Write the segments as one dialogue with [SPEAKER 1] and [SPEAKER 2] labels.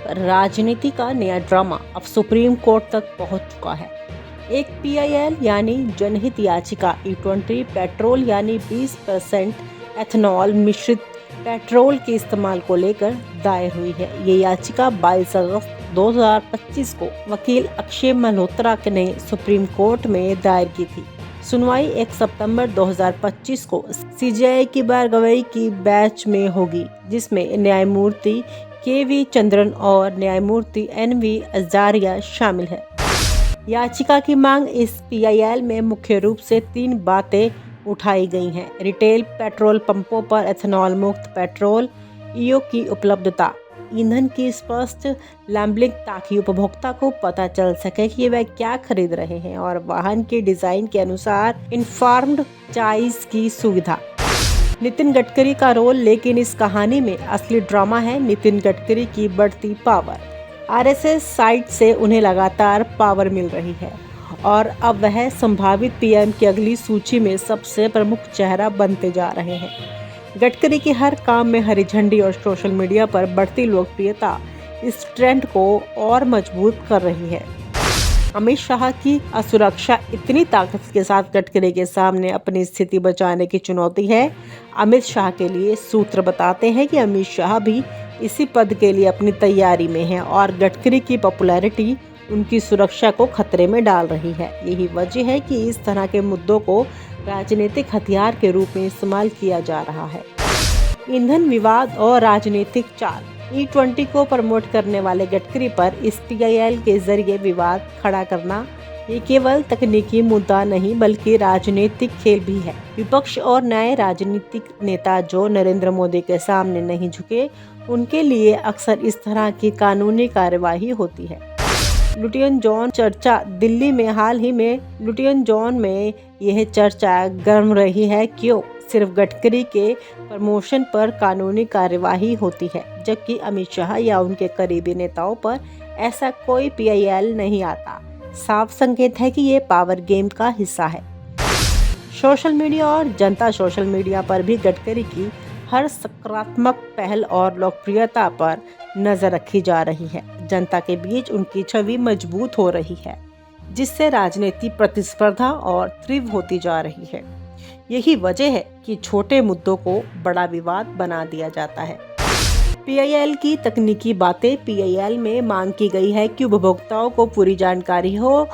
[SPEAKER 1] लेकर राजनीति का नया ड्रामा अब सुप्रीम कोर्ट तक पहुंच चुका है। एक पीआईएल यानी जनहित याचिका E20 पेट्रोल यानी 20% एथेनॉल मिश्रित पेट्रोल के इस्तेमाल को लेकर दायर हुई है। ये याचिका 22 अगस्त 2025 को वकील अक्षय मल्होत्रा ने सुप्रीम कोर्ट में दायर की थी। सुनवाई 1 सितंबर 2025 को सीजेआई की बारगवाही की बेंच में होगी, जिसमें न्यायमूर्ति के.वी. चंद्रन और न्यायमूर्ति एन.वी. आचार्य शामिल है। याचिका की मांग इस पीआईएल में मुख्य रूप से 3 बातें उठाई गई हैं। रिटेल पेट्रोल पंपों पर एथेनॉल मुक्त पेट्रोल ईओ की उपलब्धता, ईंधन की स्पष्ट लैबलिंग ताकि उपभोक्ता को पता चल सके कि वह क्या खरीद रहे हैं, और वाहन के डिजाइन के अनुसार इन्फॉर्म्ड चॉइस की सुविधा। नितिन गडकरी का रोल, लेकिन इस कहानी में असली ड्रामा है नितिन गडकरी की बढ़ती पावर। आरएसएस साइड से उन्हें लगातार पावर मिल रही है और अब वह संभावित पीएम की अगली सूची में सबसे प्रमुख चेहरा बनते जा रहे हैं। गडकरी की हर काम में हरी झंडी और सोशल मीडिया पर बढ़ती लोकप्रियता इस ट्रेंड को और मजबूत कर रही है। अमित शाह की असुरक्षा इतनी ताकत के साथ गडकरी के सामने अपनी स्थिति बचाने की चुनौती है। अमित शाह के लिए सूत्र बताते हैं कि अमित शाह भी इसी पद के लिए अपनी तैयारी में हैं और गडकरी की पॉपुलैरिटी उनकी सुरक्षा को खतरे में डाल रही है। यही वजह है कि इस तरह के मुद्दों को राजनीतिक हथियार के रूप में इस्तेमाल किया जा रहा है। ईंधन विवाद और राजनीतिक चाल। E20 को प्रमोट करने वाले गडकरी पर इस पीआईएल के जरिए विवाद खड़ा करना ये केवल तकनीकी मुद्दा नहीं बल्कि राजनीतिक खेल भी है। विपक्ष और नए राजनीतिक नेता जो नरेंद्र मोदी के सामने नहीं झुके, उनके लिए अक्सर इस तरह की कानूनी कार्यवाही होती है। लुटियन जॉन चर्चा। दिल्ली में हाल ही में लुटियन जॉन में यह चर्चा गर्म रही है। क्यों? सिर्फ गडकरी के प्रमोशन पर कानूनी कार्यवाही होती है, जबकि अमित शाह या उनके करीबी नेताओं पर ऐसा कोई पीआईएल नहीं आता। साफ संकेत है कि ये पावर गेम का हिस्सा है। सोशल मीडिया और जनता। सोशल मीडिया पर भी गडकरी की हर सकारात्मक पहल और लोकप्रियता पर नजर रखी जा रही है। जनता के बीच उनकी छवि मजबूत हो रही है, जिससे राजनीतिक प्रतिस्पर्धा और तीव्र होती जा रही है। यही वजह है कि छोटे मुद्दों को बड़ा विवाद बना दिया जाता है। पीआईएल की तकनीकी बातें। पीआईएल में मांग की गई है कि उपभोक्ताओं को पूरी जानकारी हो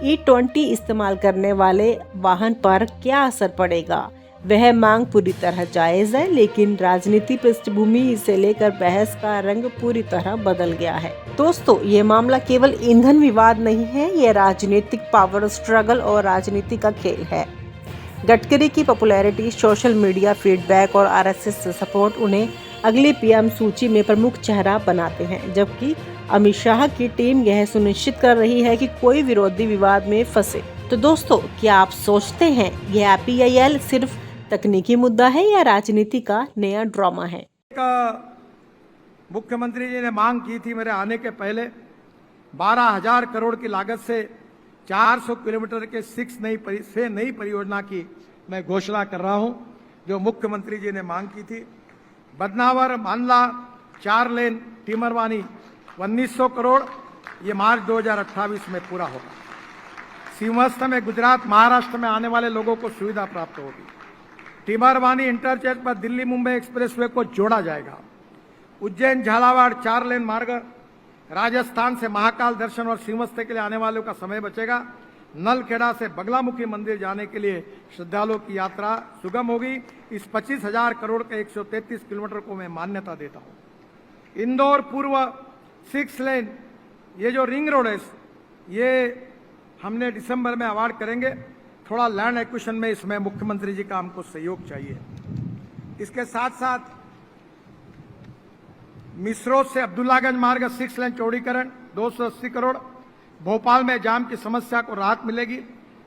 [SPEAKER 1] E20 इस्तेमाल करने वाले वाहन पर क्या असर पड़ेगा। वह मांग पूरी तरह जायज है, लेकिन राजनीति पृष्ठभूमि से लेकर बहस का रंग पूरी तरह बदल गया है। दोस्तों, ये मामला केवल ईंधन विवाद नहीं है, ये राजनीतिक पावर स्ट्रगल और राजनीति का खेल है। गडकरी की पॉपुलैरिटी, सोशल मीडिया फीडबैक और आरएसएस से सपोर्ट उन्हें अगली पीएम सूची में प्रमुख चेहरा बनाते हैं, जबकि अमित शाह की टीम यह सुनिश्चित कर रही है कि कोई विरोधी विवाद में फंसे। तो दोस्तों, क्या आप सोचते हैं यह पीआईएल सिर्फ तकनीकी मुद्दा है या राजनीति का नया ड्रामा है?
[SPEAKER 2] मुख्यमंत्री जी ने मांग की थी मेरे आने के पहले 12,000 करोड़ की लागत से 400 किलोमीटर के 6 नई परियोजना की मैं घोषणा कर रहा हूं, जो मुख्यमंत्री जी ने मांग की थी। बदनावर मांडला 4 लेन टीमरवानी 1900 करोड़, ये मार्च 2028 में पूरा होगा। सीमस्त में गुजरात महाराष्ट्र में आने वाले लोगों को सुविधा प्राप्त होगी। टीमरवानी इंटरचेंज पर दिल्ली मुंबई एक्सप्रेसवे को जोड़ा जाएगा। उज्जैन झालावाड़ 4 लेन मार्ग, राजस्थान से महाकाल दर्शन और सीमस्ते के लिए आने वालों का समय बचेगा। नलखेड़ा से बगलामुखी मंदिर जाने के लिए श्रद्धालुओं की यात्रा सुगम होगी। इस 25,000 करोड़ के 133 किलोमीटर को मैं मान्यता देता हूं। इंदौर पूर्व 6 लेन, ये जो रिंग रोड है, ये हमने दिसंबर में अवार्ड करेंगे। थोड़ा लैंड एक्विजिशन में इसमें मुख्यमंत्री जी का हमको सहयोग चाहिए। इसके साथ साथ मिसरोद से अब्दुल्लागंज मार्ग 6 लेन चौड़ीकरण 280 करोड़। भोपाल में जाम की समस्या को राहत मिलेगी,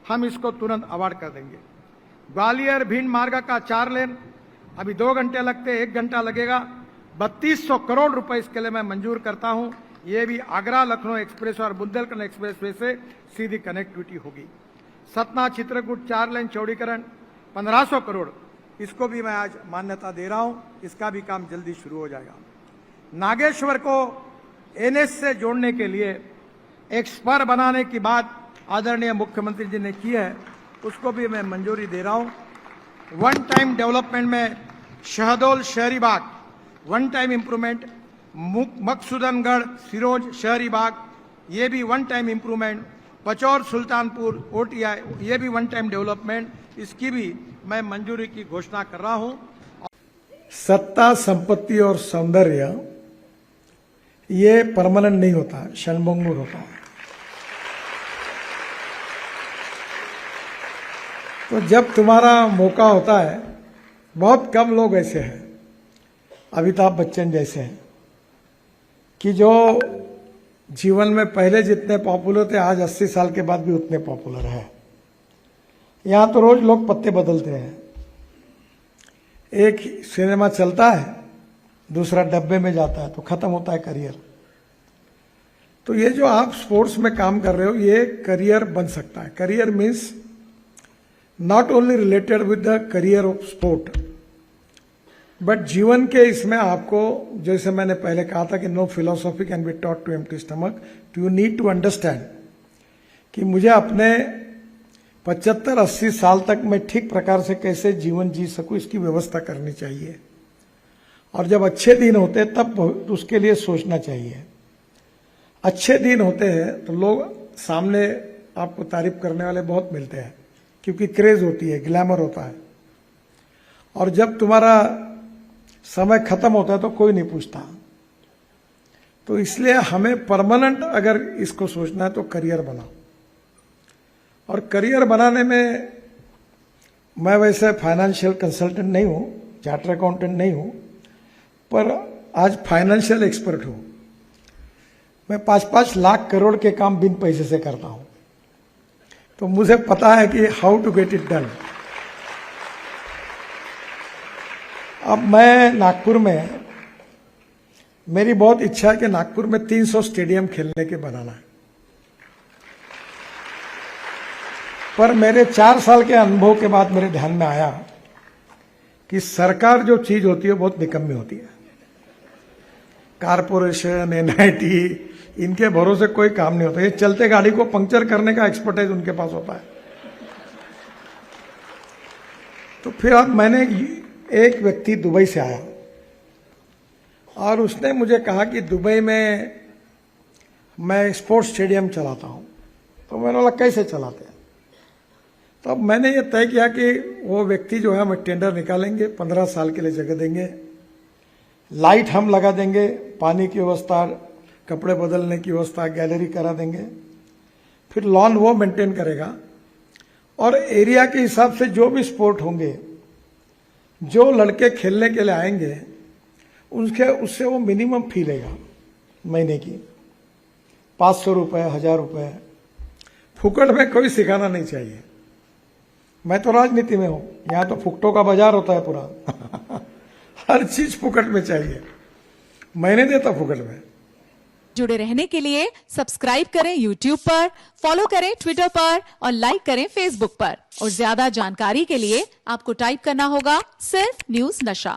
[SPEAKER 2] हम इसको तुरंत अवार्ड कर देंगे। ग्वालियर भिंड मार्ग का 4 लेन, अभी 2 घंटे लगते, 1 घंटा लगेगा। 3200 करोड़ रुपए इसके लिए मैं मंजूर करता हूं। ये भी आगरा लखनऊ एक्सप्रेस और बुंदेलखंड एक्सप्रेसवे से सीधी कनेक्टिविटी होगी। सतना चित्रकूट 4 लेन चौड़ीकरण 1500 करोड़, इसको भी मैं आज मान्यता दे रहा हूं। इसका भी काम जल्दी शुरू हो जाएगा। नागेश्वर को एनएच से जोड़ने के लिए एक स्पर बनाने की बात आदरणीय मुख्यमंत्री जी ने की है, उसको भी मैं मंजूरी दे रहा हूं। वन टाइम डेवलपमेंट में शहडोल शहरी बाग one time improvement, Maksudangarh Sironj शहरी बाग ये भी one time improvement, Pachore Sultanpur OTI ये भी वन टाइम डेवलपमेंट, इसकी भी मैं मंजूरी की घोषणा कर रहा हूं। सत्ता, संपत्ति और सौंदर्य ये परमानेंट नहीं होता, क्षणभंगुर होता है। तो जब तुम्हारा मौका होता है, बहुत कम लोग ऐसे हैं, अमिताभ बच्चन जैसे हैं, कि जो जीवन में पहले जितने पॉपुलर थे आज 80 साल के बाद भी उतने पॉपुलर है। यहां तो रोज लोग पत्ते बदलते हैं, एक सिनेमा चलता है, दूसरा डब्बे में जाता है, तो खत्म होता है करियर। तो ये जो आप स्पोर्ट्स में काम कर रहे हो, ये करियर बन सकता है। Career means not only related with the career of sport, but जीवन के इसमें आपको, जैसे मैंने पहले कहा था कि no philosophy can be taught to empty stomach, you need to understand कि मुझे अपने 75-80 साल तक मैं ठीक प्रकार से कैसे जीवन जी सकूं, इसकी व्यवस्था करनी चाहिए। और जब अच्छे दिन होते हैं तब उसके लिए सोचना चाहिए। अच्छे दिन होते हैं तो लोग सामने आपको तारीफ करने वाले बहुत मिलते हैं, क्योंकि क्रेज होती है, ग्लैमर होता है। और जब तुम्हारा समय खत्म होता है तो कोई नहीं पूछता। तो इसलिए हमें परमानेंट अगर इसको सोचना है तो करियर बनाओ। और करियर बनाने में मैं वैसे फाइनेंशियल कंसल्टेंट नहीं हूं, चार्टर अकाउंटेंट नहीं हूं, पर आज फाइनेंशियल एक्सपर्ट हूं। मैं 5-5 लाख करोड़ के काम बिन पैसे से करता हूं, तो मुझे पता है कि how to get it done. अब मैं नागपुर में, मेरी बहुत इच्छा है कि नागपुर में 300 स्टेडियम खेलने के बनाना है, पर मेरे 4 साल के अनुभव के बाद मेरे ध्यान में आया कि सरकार जो चीज होती है बहुत निकम्मी होती है। कारपोरेशन, एनआईटी, इनके भरोसे कोई काम नहीं होता। ये चलते गाड़ी को पंक्चर करने का एक्सपर्टाइज उनके पास होता है। तो फिर अब मैंने, एक व्यक्ति दुबई से आया और उसने मुझे कहा कि दुबई में मैं स्पोर्ट्स स्टेडियम चलाता हूं। तो मैंने बोला कैसे चलाते हैं? तो अब मैंने ये तय किया कि वो व्यक्ति जो है, हम टेंडर निकालेंगे, 15 साल के लिए जगह देंगे, लाइट हम लगा देंगे, पानी की व्यवस्था, कपड़े बदलने की व्यवस्था, गैलरी करा देंगे, फिर लॉन वो मेंटेन करेगा। और एरिया के हिसाब से जो भी स्पोर्ट होंगे, जो लड़के खेलने के लिए आएंगे, उससे वो मिनिमम फी लेगा महीने की, 500 रुपए, 1000 रुपए। फुकट में कोई सिखाना नहीं चाहिए। मैं तो राजनीति में हूं, यहां तो फुकटों का बाजार होता है पूरा। हर चीज फुकट में चाहिए, मैं नहीं देता फुकट में।
[SPEAKER 3] जुड़े रहने के लिए सब्सक्राइब करें YouTube पर, फॉलो करें Twitter पर और लाइक करें Facebook पर। और ज्यादा जानकारी के लिए आपको टाइप करना होगा सिर्फ न्यूज नशा।